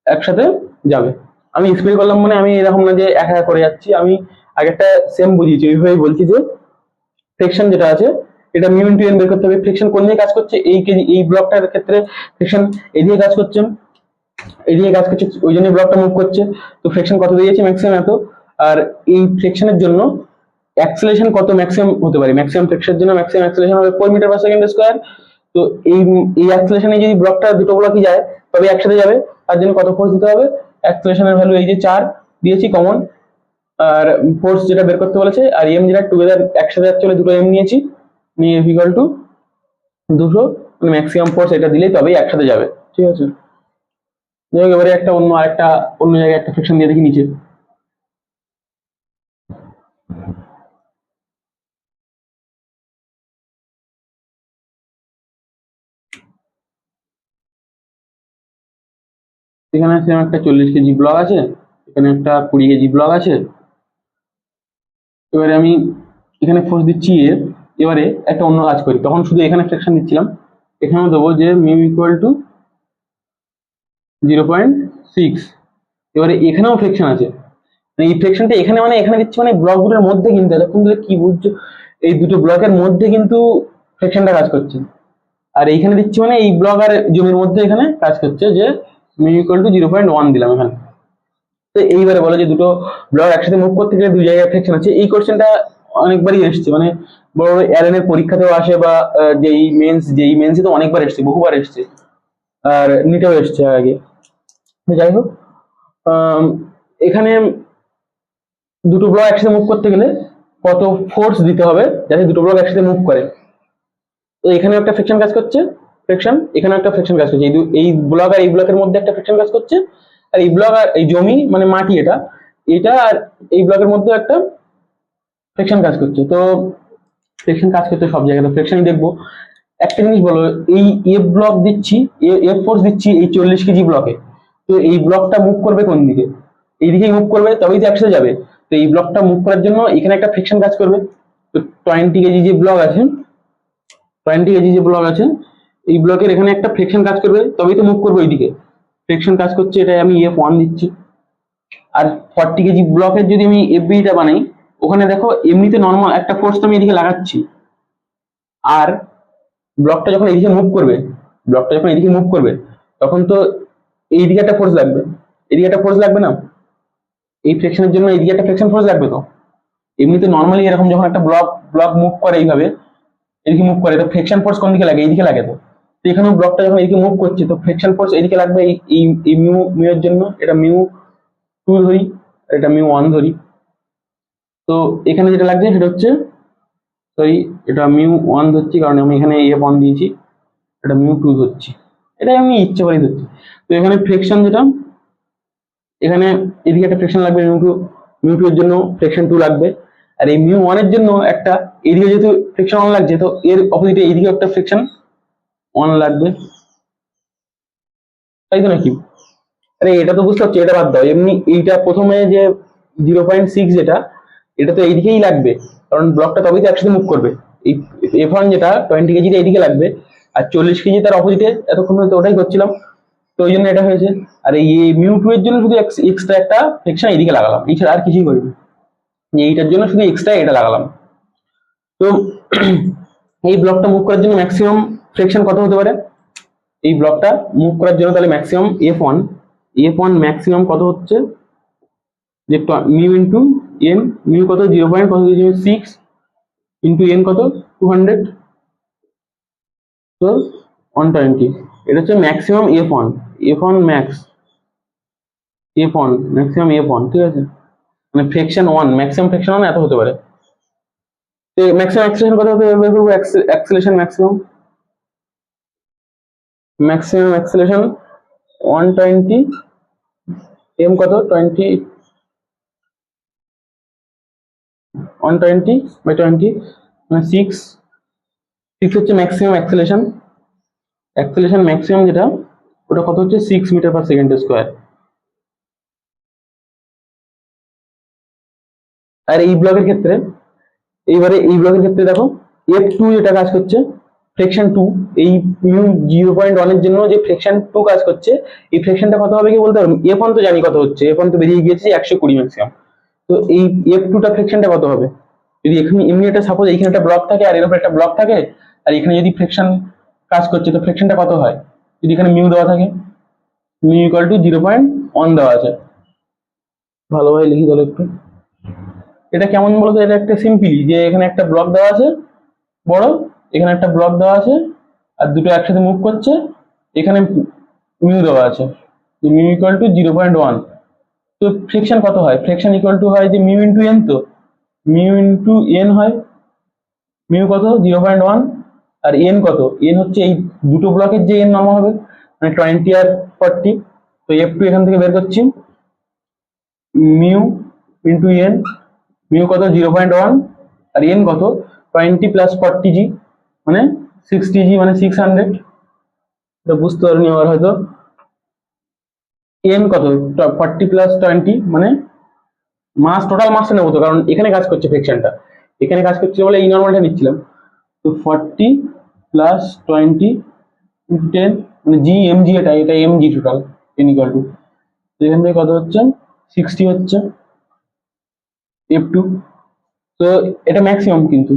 একসাথে যাবে। আমি স্প্রে করলাম মানে আমি এরকম না যে একা একা করে যাচ্ছি, আমি আগে একটা সেম বুঝিয়েছি, ওইভাবেই বলছি যে ফ্রিকশন যেটা আছে এটা মিউ ইন্টু এন বের করতে হবে। ফ্রিকশন কোন দিকে কাজ করছে, এই ব্লকটার ক্ষেত্রে ফ্রিকশন এদিকে কাজ করছে, এদিকে কাজ করছে, ওই জন্য ব্লকটা মুভ করছে। তো ফ্রিকশন কত দিয়েছে ম্যাক্সিমাম এত, আর এই ফ্রিকশনের জন্য অ্যাক্সেলারেশন কত ম্যাক্সিমাম হতে পারে, ম্যাক্সিমাম ফ্রিকশনের জন্য ম্যাক্সিমাম অ্যাক্সেলারেশন হবে 4 মিটার পার সেকেন্ড স্কোয়ার। তো এই অ্যাক্সেলারেশনে যদি ব্লকটা দুটো ব্লকই যায় তবে একসাথে যাবে, তার জন্য কত ফোর্স দিতে হবে, অ্যাক্সেলারেশনের ভ্যালু এই যে 4 দিয়েছি কমন, আর ফোর্স যেটা বের করতে বলেছে, আর এম যেটা টুগেদার একসাথে যাচ্ছে বলে দুটো এম নিয়েছি, নিয়ে এফ ইকুয়াল টু 200, মানে ম্যাক্সিমাম ফোর্স এটা দিলেই তবেই একসাথে যাবে। ঠিক আছে, যাই হোক এবারে একটা অন্য জায়গায় একটা ফ্রিকশন দিয়ে দেখি নিচে। এখানে সেরকম একটা 40 কেজি ব্লক আছে, এখানে একটা 20 কেজি ব্লক আছে। এবারে আমি এখানে ফোর্স দিচ্ছি এ, এবারে একটা অন্য কাজ করি, তখন শুধু এখানে ফ্রিকশন দিচ্ছিলাম, এখানেও দেবো যে মিউ ইকুয়াল টু 0.6। এবারে এখানেও ফ্রিকশন আছে, এই ফ্রিকশনটা এখানে মানে এখানে দিচ্ছি মানে ব্লকগুলোর মধ্যে, কিন্তু এতক্ষণ ধরে কি বুঝছো, এই দুটো ব্লকের মধ্যে কিন্তু ফ্রিকশনটা কাজ করছে। আর এইখানে দিচ্ছি মানে এই ব্লক আর জমির মধ্যে এখানে কাজ করছে, যে মিউ ইকুয়াল টু 0.1 দিলাম এখানে। তো এইবারে বলো যে দুটো ব্লক একসাথে মুভ করতে গেলে দুই জায়গায় ফ্রিকশন আছে, এই কোশ্চেনটা অনেকবারই এসছে, মানে বড় বড় এর এর পরীক্ষাতেও আসে, বা যেই মেন্সে তো অনেকবার এসছে, বহুবার এসছে, আর নিটেও এসছে আগে। যাই হোক, এখানে দুটো ব্লক একসাথে মুভ করতে গেলে কত ফোর্স দিতে হবে যাতে দুটো ব্লক একসাথে মুভ করে। তো এখানে একটা ফ্রিকশন কাজ করছে, ফ্রিকশন এখানে একটা ফ্রিকশন কাজ করছে, এই ব্লক আর এই ব্লকের মধ্যে একটা ফ্রিকশন কাজ করছে, আর এই ব্লক আর এই জমি মানে মাটি এটা এটা আর এই ব্লকের মধ্যে একটা ফ্রিকশন কাজ করছে। তো ফ্রিকশন কাজ করছে সব জায়গায়, তো ফ্রিকশনই দেখবো। একটা জিনিস বলো, এই এফ ব্লক দিচ্ছি, এফ ফোর্স দিচ্ছি এই 40 কেজি ব্লকে, তো এই ব্লকটা মুভ করবে কোন দিকে, এইদিকেই মুভ করবে, তবেই তো একসাথে যাবে। তো এই ব্লকটা মুভ করার জন্য এখানে একটা ফ্রিকশন কাজ করবে। তো 20 কেজি যে ব্লক আছে, 20 কেজি যে ব্লক আছে, এই ব্লকের এখানে একটা ফ্রিকশন কাজ করবে, তবেই তো মুভ করবে ওইদিকে। ফ্রিকশন কাজ করছে, এটাই আমি F1 দিচ্ছি। আর 40 কেজি ব্লকের যদি আমি এফবিটা বানাই, ওখানে দেখো এমনিতে নর্মাল একটা ফোর্স তো আমি এদিকে লাগাচ্ছি, আর ব্লকটা যখন এদিকে মুভ করবে, তখন তো এইদিকে একটা ফোর্স লাগবে, এদিকে একটা ফোর্স লাগবে না, এই ফ্রিকশনের জন্য এইদিকে একটা ফ্রিকশন ফোর্স লাগবে। তো এমনিতে নর্মালি এরকম যখন একটা ব্লক মুভ করে এইভাবে, এদিকে মুভ করে, তো ফ্রিকশন ফোর্স কোন দিকে লাগে, এইদিকে লাগে। তো এখানেও ব্লকটা যখন এদিকে মুভ করছে, তো ফ্রিকশন ফোর্স এদিকে লাগবে, এই মিউ এর জন্য। এটা মিউ 2 ধরি, আর এটা মিউ 1 ধরি। তো এখানে যেটা লাগছে সেটা হচ্ছে, সরি এটা মিউ 1 ধরছি কারণ আমি এখানে F1 দিয়েছি, এটা মিউ 2 ধরছি, এটা আমি ইচ্ছে করেই ধরছি। তো এখানে ফ্রিকশন যেটা, এখানে এদিকে একটা ফ্রিকশন লাগবে মিউ 2 এর জন্য ফ্রিকশন 2 লাগবে, আর এই মিউ 1 এর জন্য একটা, এদিকে যেহেতু ফ্রিকশন 1 লাগছে, তো এর অপোজিটে এইদিকে একটা ফ্রিকশন 1 লাগবে, তাই তো নাকি? আরে এটা তো বুঝতে পারছি, এটা বাদ দাও, এমনি এইটা প্রথমে যে 0.6 যেটা, এটা তো এইদিকেই লাগবে, কারণ ব্লকটা তবেই তো একসাথে মুভ করবে। এই F1 যেটা 20 কেজিটা এইদিকে লাগবে, আর 40 কেজি তার অপোজিটে, এতক্ষণ তো ওটাই করছিলাম, তো ওই জন্য এটা হয়েছে। আর এই মিউ 2 এর জন্য শুধু এক্সট্রা একটা সেকশন এইদিকে লাগালাম, এছাড়া আর কিছুই করিনি, এইটার জন্য শুধু এক্সট্রা এটা লাগালাম। তো এই ব্লকটা মুভ করার জন্য ম্যাক্সিমাম ফ্রিকশন কত হতে পারে, এই ব্লকটা মুভ করার জন্য তাহলে ম্যাক্সিমাম F1 ম্যাক্সিমাম কত হচ্ছে, যে মিউ ইন্টু এন, মিউ কত 0.6 ইন্টু এন কত 200, তো 120। এটা হচ্ছে maximum F on max, maximum F one, ঠিক আছে, মানে ফ্রিকশন 1, ম্যাক্সিমাম ফ্রিকশন 1 এত হতে পারে। তো ম্যাক্সিমাম অ্যাক্সেলারেশন কত হতে বের করবো? অ্যাক্সেলারেশন ম্যাক্সিমাম অ্যাক্সেলারেশন 120, এম কত 120/20 মানে 6 হচ্ছে ম্যাক্সিমাম অ্যাক্সেলারেশন ম্যাক্সিমাম যেটা, ওটা কত হচ্ছে 6 মিটার পার সেকেন্ড স্কোয়ার। আর এই ব্লকের ক্ষেত্রে দেখো F2 যেটা কাজ করছে ফ্রিকশন 2, এই মিউ 0.1 এর জন্য যে ফ্রিকশন 2 কাজ করছে, এই ফ্রিকশনটা কত হবে কি বলতে পারবো? F1 তো জানি কত হচ্ছে, F1 তো বেরিয়ে গিয়েছে 120 ম্যাক্সিমাম। তো এই F2 টা ফ্রিকশনটা কত হবে? যদি এখানে এমনি একটা সাপোজ এখানে একটা ব্লক থাকে আর এর উপর একটা ব্লক থাকে, আর এখানে যদি ফ্রিকশন কাজ করছে, তো ফ্রিকশনটা কত হয়? যদি এখানে মিউ দেওয়া থাকে, মিউ ইকুয়াল টু 0.1 দেওয়া আছে, ভালোভাবে লিখি তাহলে একটু। এটা কেমন বলতো? এটা একটা সিম্পলি যে এখানে একটা ব্লক দেওয়া আছে বড়, এখানে একটা ব্লক দেওয়া আছে, আর দুটো একসাথে মুভ করছে, এখানে মিউ দেওয়া আছে, মিউ ইকুয়াল টু 0.1। তো ফ্রিকশন কত হয়? ফ্রিকশন ইকুয়াল টু হয় যে মিউ ইন্টু এন, তো মিউ ইন্টু এন হয়, মিউ কত 0.1, আর এন কত? এন হচ্ছে এই দুটো ব্লকের যে এন নামা হবে, মানে 20 আর 40। তো F2 এখান থেকে বের করছি, মিউ ইন্টু এন, মিউ কত 0.1, আর এন কত 20 প্লাস 40 জি মানে 60 জি মানে 600। এটা বুঝতে পারিনি আবার হয়তো। এন কত 40 প্লাস 20 মানে মাস, টোটাল মাসটা নেবো তো, কারণ এখানে কাজ করছে ফ্রিকশনটা, এখানে কাজ করছে বলে এই নর্মালটা নিচ্ছিলাম। তো 40 প্লাস 20 ইন্টু 10 মানে জি এম জি, এটা M G total, N equal to, এখান থেকে কত হচ্ছে 60 হচ্ছে F2। তো এটা ম্যাক্সিমাম, কিন্তু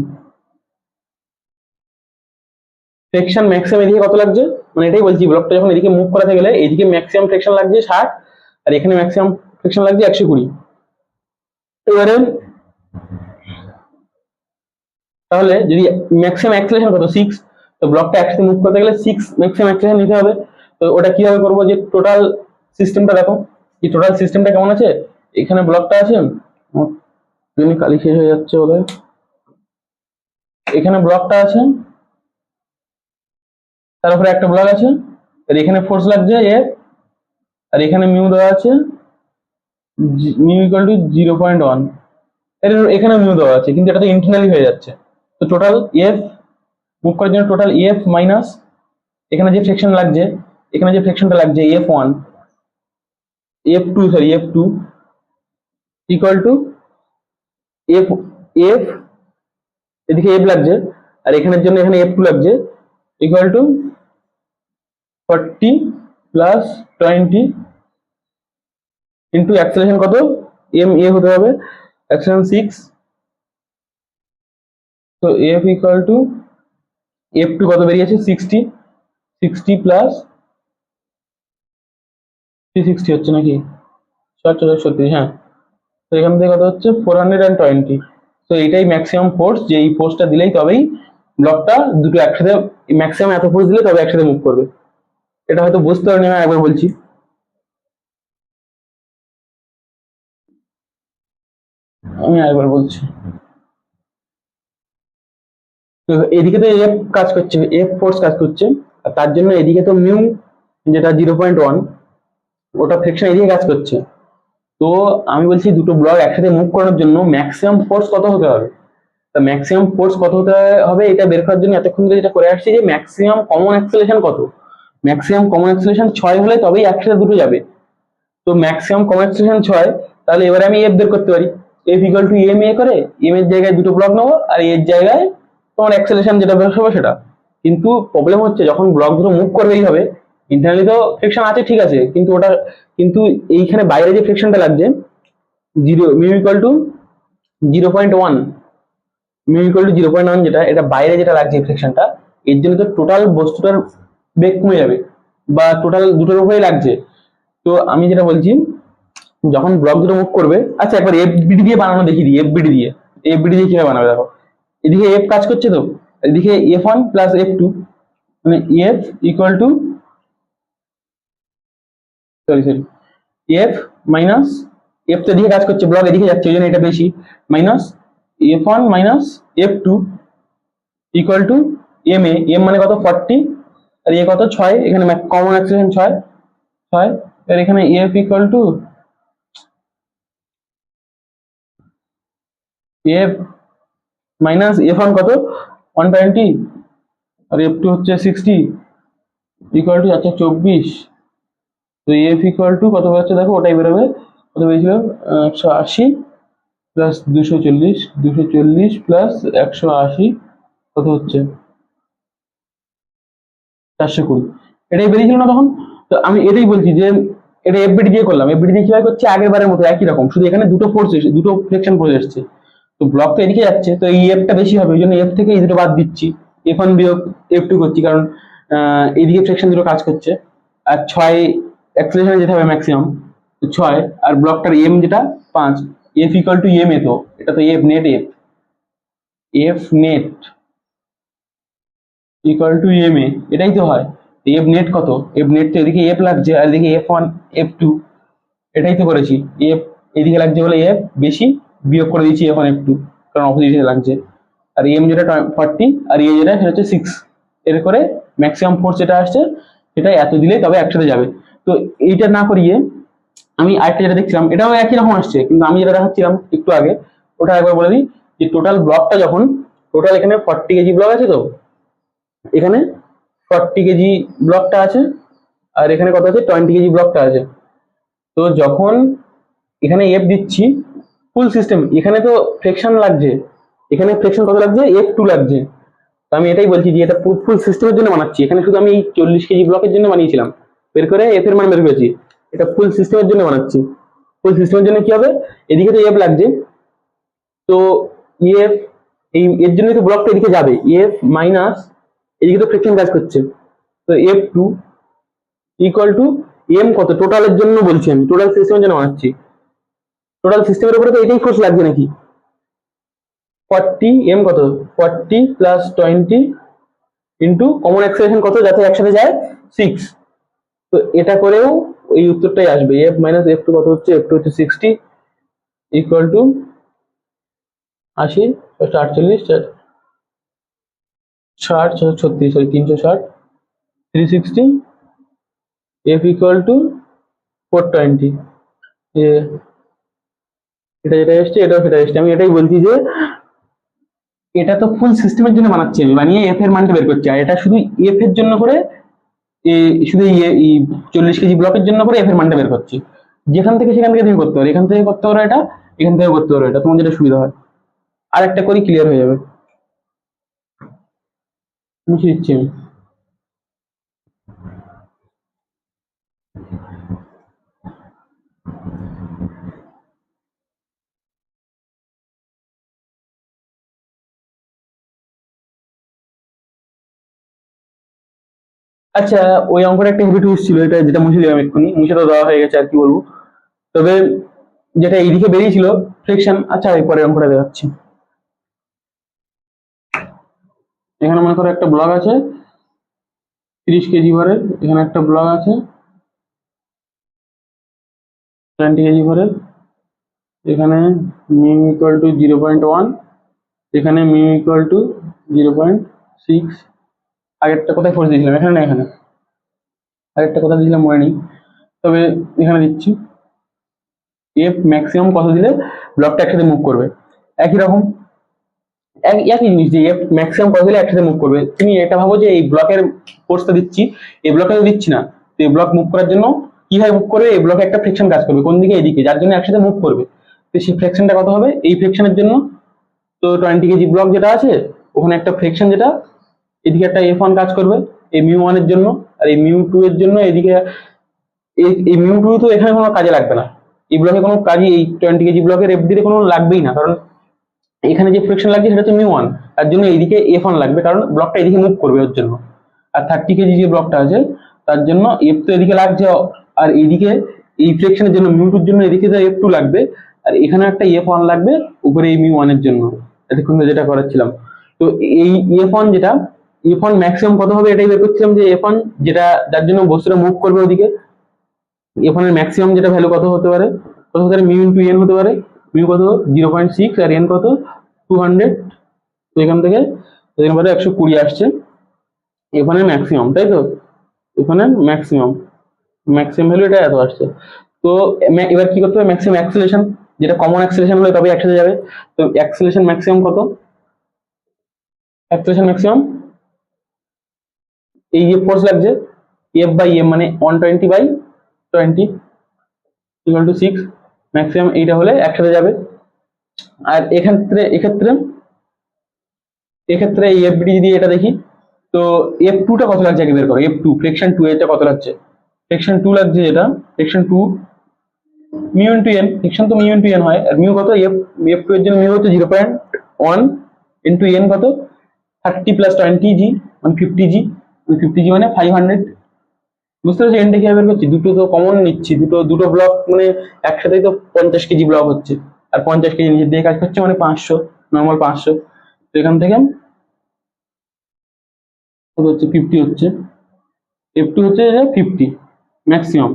ফ্রিকশন ম্যাক্সিমাম এদিকে কত লাগছে, মানে এটাই বলছি, ব্লকটা যখন এদিকে মুভ করাতে গেলে এদিকে ম্যাক্সিমাম ফ্রিকশন লাগছে 60, আর এখানে ম্যাক্সিমাম ফ্রিকশন লাগছে 120। এবারে তাহলে যদি ম্যাক্সিমাম অ্যাক্সেলারেশন কত 6, তো ব্লকটা একসাথে মুভ করতে গেলে 6 ম্যাক্সিমাম অ্যাক্সেলারেশন নিতে হবে। তো ওটা কিভাবে করবো? যে টোটাল সিস্টেমটা দেখো, এই টোটাল সিস্টেমটা কেমন আছে, এখানে ব্লকটা আছে, কালি শেষ হয়ে যাচ্ছে বলে, এখানে ব্লকটা আছে, তার উপরে একটা ব্লক আছে, আর এখানে ফোর্স লাগছে এফ, আর এখানে মিউ দেওয়া আছে, মিউ ইকুয়াল টু 0.1, এখানে মিউ দেওয়া আছে, কিন্তু এটা তো ইন্টারনালি হয়ে যাচ্ছে। তো টোটাল এফ মুভ করার জন্য টোটাল এফ মাইনাস এখানে যে ফ্রিকশন লাগছে, এখানে যে ফ্রিকশনটা লাগছে F1, F2 equal to F, F এদিকে এফ লাগছে, আর এখানের জন্য এখানে F2 লাগছে, equal to 40 plus 20 into acceleration কত এম এ হতে হবে, অ্যাক্সেলারেশন 6। তো এফ ইকুয়াল টু F2 কত বেরিয়েছে 60 প্লাস 360 হচ্ছে নাকি 40, হ্যাঁ। তো এখান থেকে কত হচ্ছে 420। তো এটাই ম্যাক্সিমাম ফোর্স, যে এই ফোর্সটা দিলেই তবেই ব্লকটা দুটো একসাথে, ম্যাক্সিমাম এত ফোর্স দিলে তবে একসাথে মুভ করবে। এটা হয়তো বুঝতে পারিনি, আমি একবার বলছি। তো এদিকে তো এফ কাজ করছে, এফ ফোর্স কাজ করছে, আর তার জন্য এদিকে তো মিউ যেটা 0.1, ওটা ফ্রিকশন এদিকে কাজ করছে। তো আমি বলছি দুটো ব্লক একসাথে মুভ করানোর জন্য ম্যাক্সিমাম ফোর্স কত হতে হবে? তা ম্যাক্সিমাম ফোর্স কত হতে হবে এটা বের করার জন্য এতক্ষণ ধরে যেটা করে আসছি, যে ম্যাক্সিমাম কমন অ্যাক্সেলারেশন কত, ম্যাক্সিমাম কমন অ্যাক্সেলারেশন 6 হলে তবেই একসাথে দুটো যাবে। তো ম্যাক্সিমাম কমন অ্যাক্সেলারেশন 6, তাহলে এবারে আমি এফ বের করতে পারি, এফ ইকুয়াল টু এম এ করে, এম এর জায়গায় দুটো ব্লক নেবো, আর এর জায়গায় তোমার অ্যাক্সেলারেশন যেটা বের হবে সেটা। কিন্তু প্রবলেম হচ্ছে যখন ব্লক দুটো মুভ করবে এইভাবে, ইন্টারনালি তো ফ্রিকশন আছে ঠিক আছে, কিন্তু ওটা, কিন্তু এইখানে বাইরে যে ফ্রিকশনটা লাগছে mu equal to 0.1, mu equal to 0.1 যেটা, এটা বাইরে যেটা লাগছে ফ্রিকশনটা, এর জন্য তো টোটাল বস্তুটার বেগ কমে যাবে, বা টোটাল দুটোর উপরেই লাগছে। তো আমি যেটা বলছি যখন ব্লক দুটো মুভ করবে, আচ্ছা একবার এফবিডি দিয়ে বানানো দেখিয়ে দিই। এফবিডি দিয়ে কিভাবে বানাবে দেখো, এদিকে এফ কাজ করছে, তো এদিকে F1 প্লাস F2, মানে F equal two, sorry F minus, F তো এদিকে কাজ করছে, ব্লক এদিকে যাচ্ছে, ওই জন্য এটা বেশি, minus F1 minus F2 equal to M A, M মানে কত 40, আর এ কত 6, এখানে কমন অ্যাক্সিলারেশন 6, আর এখানে F equal to F minus F1 কত 120, আর F2 হচ্ছে 60 ইকুয়াল টু আচ্ছা 24। তো এফ ইকুয়াল টু কত হচ্ছে দেখো, ওটাই বেরোবে, কত পেয়েছিল 180 প্লাস 240 প্লাস 180 কত হচ্ছে 420, এটাই বেরিয়েছিল না তখন। তো আমি এটাই বলছি যে এটা এফবিডি দিয়ে করলাম, এফবিডি দিয়ে কিভাবে করছে আগের বারের মতো একই রকম, শুধু এখানে দুটো ফোর্স এসে, দুটো ফ্লেকশন ফোর্স এসছে, তো ব্লক তো এদিকে যাচ্ছে, তো এই এফটা বেশি হবে, ওই জন্য এফ থেকে এই দুটো বাদ দিচ্ছি, F1 বিয়োগ F2 করছি, কারণ এইদিকে ফ্লেকশন দুটো কাজ করছে, আর 6 অ্যাক্সিলারেশনে যেতে হবে ম্যাক্সিমাম 6, আর ব্লকটার এম যেটা 5, F equal to M A, তো এটা তো F net, F net equal to M A, এটাই তো হয়। এফ নেট কত, এফ নেট তো এদিকে এফ লাগছে, আর এদিকে F1 F2, এটাই তো করেছি, এফ এদিকে লাগছে বলে এফ বেশি, বিয়োগ করে দিচ্ছি F1 F2, কারণ অপোজিটে লাগছে, আর এম যেটা 40, আর এ যেটা সেটা হচ্ছে 6, এর করে ম্যাক্সিমাম ফোর্স যেটা আসছে সেটা এত দিলেই তবে একসাথে যাবে। তো এইটা না করিয়ে আমি আরেকটা যেটা দেখছিলাম, এটাও একই রকম আসছে, কিন্তু আমি যেটা দেখাচ্ছিলাম একটু আগে ওটা একবার বলে দিই, যে টোটাল ব্লকটা যখন, টোটাল এখানে 40 কেজি ব্লক আছে, তো এখানে 40 কেজি ব্লকটা আছে, আর এখানে কত আছে 20 কেজি ব্লকটা আছে, তো যখন এখানে এফ দিচ্ছি ফুল সিস্টেম, এখানে তো ফ্রিকশন লাগছে, এখানে ফ্রিকশন কত লাগছে F2 লাগছে, তো আমি এটাই বলছি যে এটা ফুল সিস্টেমের জন্য বানাচ্ছি, এখানে শুধু আমি 40 কেজি ব্লকের জন্য বানিয়েছিলাম, বের করে এফ এর মান বের করেছি, এটা ফুল সিস্টেমের জন্য বানাচ্ছি। ফুল সিস্টেমের জন্য কি হবে, এদিকে তো এফ লাগছে, তো এফ, এই এর জন্যই তো ব্লকটা এদিকে যাবে, এফ মাইনাস এদিকে তো ফ্রিকশন কাজ করছে, তো F2 ইকুয়াল টু এম কত, টোটালের জন্য বলছি, আমি টোটাল সিস্টেমের জন্য বানাচ্ছি, টোটাল সিস্টেমের উপরে তো এটাই ফোর্স লাগছে নাকি, 40 এম কত 40 প্লাস 20 ইন্টু কমন অ্যাক্সিলারেশন কত যাতে একসাথে যায় 6, তো এটা করেও এই উত্তরটাই আসবে, এফ মাইনাস F2 কত হচ্ছে, F2 হচ্ছে 60 equal to 80 48 60 36, sorry 360 360, F equal two 420, এটা যেটা এসছে এটাও সেটা এসছে, আমি এটাই বলছি যে এটা তো ফুল সিস্টেমের জন্য বানাচ্ছি, আমি বানিয়ে এফ এর মানটা বের করছি, আর এটা শুধু এফ এর জন্য করে, শুধু এই 40 কেজি ব্লকের জন্য করে এফ এর মানটা বের করছি, যেখান থেকে সেখান থেকে তুমি করতে পারো, এখান থেকে করতে পারো এটা, এখান থেকে করতে পারো এটা, তোমার যেটা সুবিধা হয়, আর একটা করি ক্লিয়ার হয়ে যাবে, মুছে দিচ্ছি আমি। আচ্ছা, ওই অঙ্কটা একটা হেভি টুইস্ট ছিল, এটা যেটা মুছে দিলাম এক্ষুনি, মুছে তো দেওয়া হয়ে গেছে, আর কি বলবো, তবে যেটা এইদিকে বেরিয়েছিল ফ্রিকশন, আচ্ছা এই পরের অঙ্কটা দেখাচ্ছি। এখানে মনে করো একটা ব্লক আছে 30 কেজি ভরের, এখানে একটা ব্লক আছে 20 কেজি ভরের, এখানে মিউ ইকুয়াল টু 0.1, এখানে মিউ ইকুয়াল টু 0.6, আগেরটা কোথায় ফোর্স দিয়েছিলাম, এখানে না এখানে, আগেরটা কোথায় দিয়েছিলাম মনে নেই, তবে এখানে দিচ্ছি, এফ ম্যাক্সিমাম কত দিলে ব্লকটা একসাথে মুভ করবে, একই রকম একই জিনিস, যে এফ ম্যাক্সিমাম কত দিলে একসাথে মুভ করবে, তুমি এটা ভাবো যে এই ব্লকের ফোর্সটা দিচ্ছি, এই ব্লকে তো দিচ্ছি না, তো এই ব্লক মুভ করার জন্য কিভাবে মুভ করবে, এই ব্লকে একটা ফ্রিকশন কাজ করবে কোন দিকে, এদিকে, যার জন্য একসাথে মুভ করবে, তো সেই ফ্রিকশনটা কত হবে এই ফ্রিকশনের জন্য, তো 20 কেজি ব্লক যেটা আছে ওখানে একটা ফ্রিকশন যেটা এদিকে একটা F1 কাজ করবে এই মিউ 1 এর জন্য, আর এই মিউ 2 এর জন্য এদিকে, এই মিউ 2 তো এখানে কোনো কাজে লাগবে না, এই ব্লকে কোনো কাজই, এই 20 কেজি ব্লকের এফ দিতে কোনো লাগবেই না, কারণ এখানে যে ফ্রিকশন লাগছে সেটা হচ্ছে মিউ 1, তার জন্য এইদিকে F1 লাগবে, কারণ ব্লকটা এদিকে মুভ করবে ওর জন্য, আর 30 কেজি যে ব্লকটা আছে তার জন্য এফ তো এদিকে লাগছে, আর এইদিকে এই ফ্রিকশনের জন্য মিউ2 এর জন্য এদিকে তো F2 লাগবে, আর এখানে একটা F1 লাগবে উপরে এই মিউ1 এর জন্য, এতক্ষণ যেটা করাচ্ছিলাম। তো এই F1 যেটা, F1 ম্যাক্সিমাম কত হবে এটাই বের করছিলাম, যে F1 যেটা যার জন্য বস্তুটা মুভ করবে ওদিকে, F1 এর ম্যাক্সিমাম যেটা ভ্যালু কত হতে পারে, কত হতে পারে, মিউ ইন্টু এন হতে পারে। মিউ কত 0.6 আর এন কত 200। তো এখান থেকে এখানে পারে 120 আসছে F1 এর ম্যাক্সিমাম, তাই তো? F1 এর ম্যাক্সিমাম ভ্যালু এটা এত আসছে। তো এবার কি করতে হবে, ম্যাক্সিমাম অ্যাক্সেলারেশন, যেটা কমন অ্যাক্সেলারেশন হলে তবে একসাথে যাবে। তো অ্যাক্সেলারেশন ম্যাক্সিমাম কত, অ্যাক্সেলারেশন ম্যাক্সিমাম এই যে ফোর্স লাগছে F বাই এম মানে 120/20 ইকুয়াল টু 6, ম্যাক্সিমাম এইটা হলে একসাথে যাবে। আর এক্ষেত্রে এই এফবিডি যদি এটা দেখি, তো F2 টা কত লাগছে আগে বের করো, F2 ফ্রিকশন 2 এটা কত লাগছে, ফ্রিকশন 2 লাগছে, যেটা friction 2 mu into N, friction তো মিউ ইনটু এন হয়, আর মিউ কত F2 এর জন্য মিউ হচ্ছে 0.1 ইনটু এন কত 30 প্লাস 20 জি মানে 50 জি, 50 জি মানে 500। বুঝতে পারছি এনটা কিভাবে বের করছি, দুটো তো কমন নিচ্ছি, দুটো ব্লক মানে একসাথেই তো 50 কেজি ব্লক হচ্ছে, আর 50 কেজি নিচে দিয়ে কাজ করছে মানে 500, নর্মাল 500। তো এখান থেকে হচ্ছে 50 হচ্ছে, F2 হচ্ছে 50 ম্যাক্সিমাম।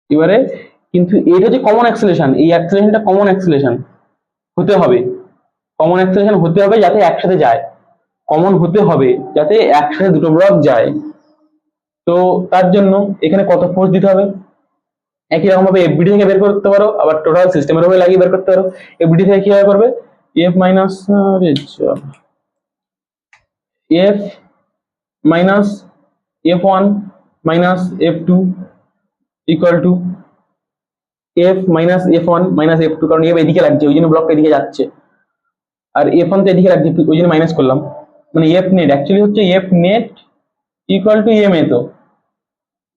এবারে কিন্তু এটা হচ্ছে কমন অ্যাক্সেলারেশন, এই অ্যাক্সেলারেশনটা কমন অ্যাক্সেলারেশন হতে হবে, কমন অ্যাক্সেলারেশন হতে হবে যাতে একসাথে যায়, কমন হতে হবে যাতে একসাথে দুটো ব্লক যায়। তো তার জন্য এখানে কত ফোর্স দিতে হবে, একই রকম ভাবে এফবিডি থেকে বের করতে পারো, আবার টোটাল সিস্টেমের উপরে লাগিয়ে বের করতে পারো। এফবিডি থেকে কিভাবে করবে, F minus F minus F1 minus F2 equal two F minus F1 minus F2, কারণ এফ এদিকে লাগছে ওই জন্য ব্লকটা এদিকে যাচ্ছে, আর F1 তো এদিকে লাগছে ওই জন্য মাইনাস করলাম, মানে এফ নেট অ্যাকচুয়ালি হচ্ছে F net equal to M A. তো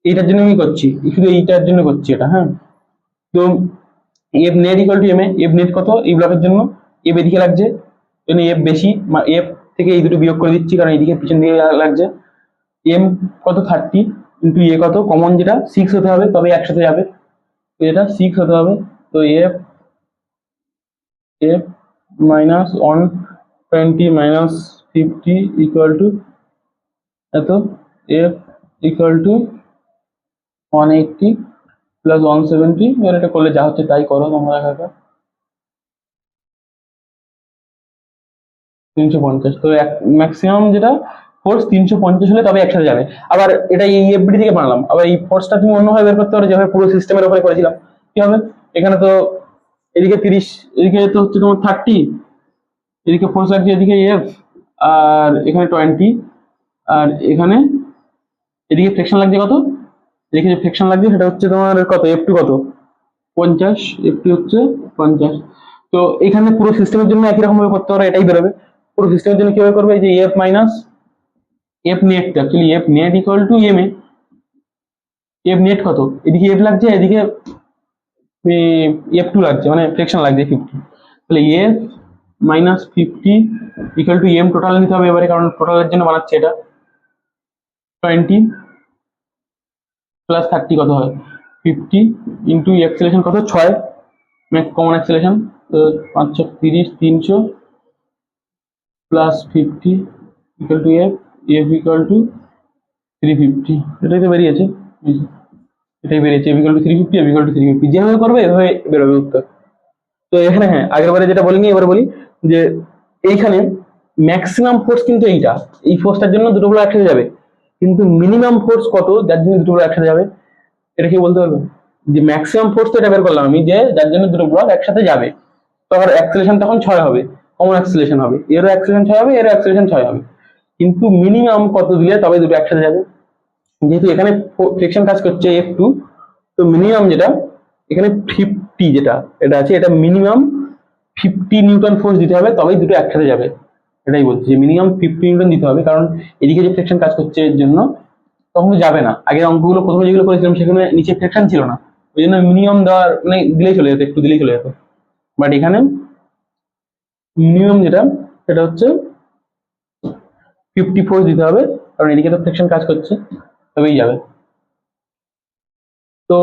এইটার জন্য আমি করছি, শুধু এইটার জন্য করছি এটা, হ্যাঁ। তো F net equal to M A, F net কত এই ব্লকের জন্য, এফ এদিকে লাগছে জন্য এফ বেশি, এফ থেকে এই দুটো বিয়োগ করে দিচ্ছি কারণ এইদিকে পিছন দিকে লাগছে। এম কত 30 ইন্টু এ কত কমন যেটা 6 হতে হবে তবে একসাথে যাবে, তো এটা 6 হতে হবে। তো F F minus 120 minus 50 equal two এত, এফ ইকুয়াল টু 180 প্লাস 170। এবার এটা করলে যা হচ্ছে তাই করো তোমরা একা, 350। তো ম্যাক্সিমাম যেটা ফোর্স 350 হলে তবে একসাথে যাবে। আবার এটা এই এফবিডি থেকে বানালাম, আবার এই ফোর্সটা তুমি অন্যভাবে বের করতে পারো, যেভাবে পুরো সিস্টেমের উপরে করেছিলাম। কি হবে, এখানে তো এদিকে 30, এদিকে তো হচ্ছে তোমার 30, এদিকে ফোর্স লাগছে এদিকে এফ, আর এখানে 20, আর এখানে এদিকে ফ্রিকশন লাগছে কত, এদিকে যে ফ্রিকশন লাগছে সেটা হচ্ছে তোমার কত F2 কত 50, F2 হচ্ছে 50। তো এখানে পুরো সিস্টেমের জন্য একই রকম ভাবে করতে পারো, এটাই বেরোবে। পুরো সিস্টেমের জন্য কিভাবে করবে, এই যে F minus F net, actually F net equal to M A, F net কত এদিকে এফ লাগছে এদিকে F2 লাগছে মানে ফ্রিকশন লাগছে 50, তাহলে F minus 50 equal to M total নিতে হবে এবারে, কারণ টোটালের জন্য বানাচ্ছে এটা। 20 প্লাস 30 কত হয় 50 ইন্টু অ্যাক্সেলারেশন কত 6, কমন অ্যাক্সেলারেশন, তো 5 30 300 plus 50 equal to F, F equal two 350। এটাই তো বেরিয়েছে, এটাই বেরিয়েছে, F equal two 350, F equal two 350, যেভাবে করবে এভাবে বেরোবে উত্তর। তো এখানে হ্যাঁ আগের বারে যেটা বলিনি এবার বলি, যে এইখানে ম্যাক্সিমাম ফোর্স কিন্তু এইটা, এই ফোর্সটার জন্য দুটো ব্লক একসাথে যাবে, কিন্তু মিনিমাম ফোর্স কত যার জন্য দুটো ব্লক একসাথে যাবে, এটা কি বলতে পারবে? যে ম্যাক্সিমাম ফোর্স তো এটা বের করলাম আমি, যে যার জন্য দুটো ব্লক একসাথে যাবে, তো আবার অ্যাক্সেলারেশন তখন 6 হবে, কমন অ্যাক্সেলারেশন হবে, এরও অ্যাক্সেলারেশন 6 হবে, এরও অ্যাক্সেলারেশন 6 হবে, কিন্তু মিনিমাম কত দিলে তবে দুটো একসাথে যাবে। যেহেতু এখানে ফ্রিকশন কাজ করছে F2, তো মিনিমাম যেটা এখানে 50 যেটা এটা আছে, এটা মিনিমাম 50 নিউটন ফোর্স দিতে হবে তবেই দুটো একসাথে যাবে, এটাই বলছি যে মিনিমাম 50 নিউটন দিতে হবে, কারণ এদিকে যে ফ্রিকশন কাজ করছে এর জন্য তখন যাবে না। আগের অঙ্কগুলো প্রথমে যেগুলো করেছিলাম সেখানে নিচে ফ্রিকশন ছিল না, ওই জন্য মিনিমাম দেওয়ার মানে দিলেই চলে যেত, একটু দিলেই চলে যেত, বাট এখানে মিনিমাম যেটা সেটা হচ্ছে 50 ফোর্স দিতে হবে, কারণ এদিকে তো ফ্রিকশন কাজ করছে তবেই যাবে। তো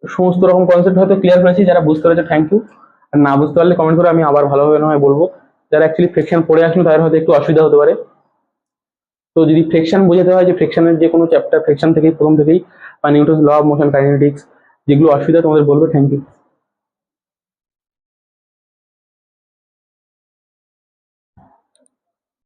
সমস্ত রকম কনসেপ্ট হয়তো ক্লিয়ার করেছি, যারা বুঝতে পেরেছে থ্যাংক ইউ, আর না বুঝতে পারলে কমেন্ট করে আমি আবার ভালোভাবে নয় বলবো। যারা অ্যাকচুয়ালি ফ্রিকশন পড়ে আসলো তাদের হয়তো একটু অসুবিধা হতে পারে। তো যদি ফ্রিকশন বোঝাতে হয় যে ফ্রিকশনের যে কোনো চ্যাপ্টার ফ্রিকশন থেকেই প্রথম থেকেই, বা Newton's law of motion, kinetics, যেগুলো অসুবিধা তোমাদের বলবে। Thank you.